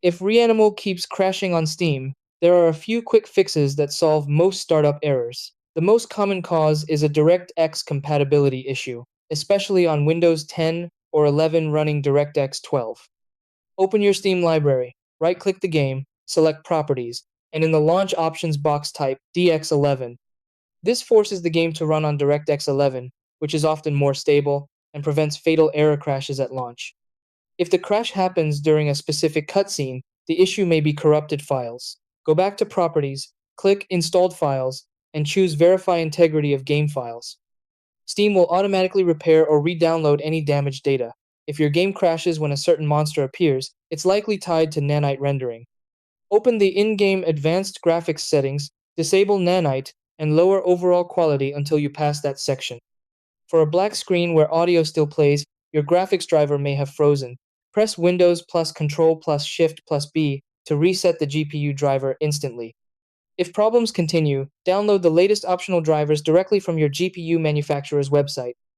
If Reanimal keeps crashing on Steam, there are a few quick fixes that solve most startup errors. The most common cause is a DirectX compatibility issue, especially on Windows 10 or 11 running DirectX 12. Open your Steam library, right-click the game, select Properties, and in the Launch Options box type DX11. This forces the game to run on DirectX 11, which is often more stable and prevents fatal error crashes at launch. If the crash happens during a specific cutscene, the issue may be corrupted files. Go back to Properties, click Installed Files, and choose Verify Integrity of Game Files. Steam will automatically repair or re-download any damaged data. If your game crashes when a certain monster appears, it's likely tied to nanite rendering. Open the in-game advanced graphics settings, disable nanite, and lower overall quality until you pass that section. For a black screen where audio still plays, your graphics driver may have frozen. Press Windows plus Control plus Shift plus B to reset the GPU driver instantly. If problems continue, download the latest optional drivers directly from your GPU manufacturer's website.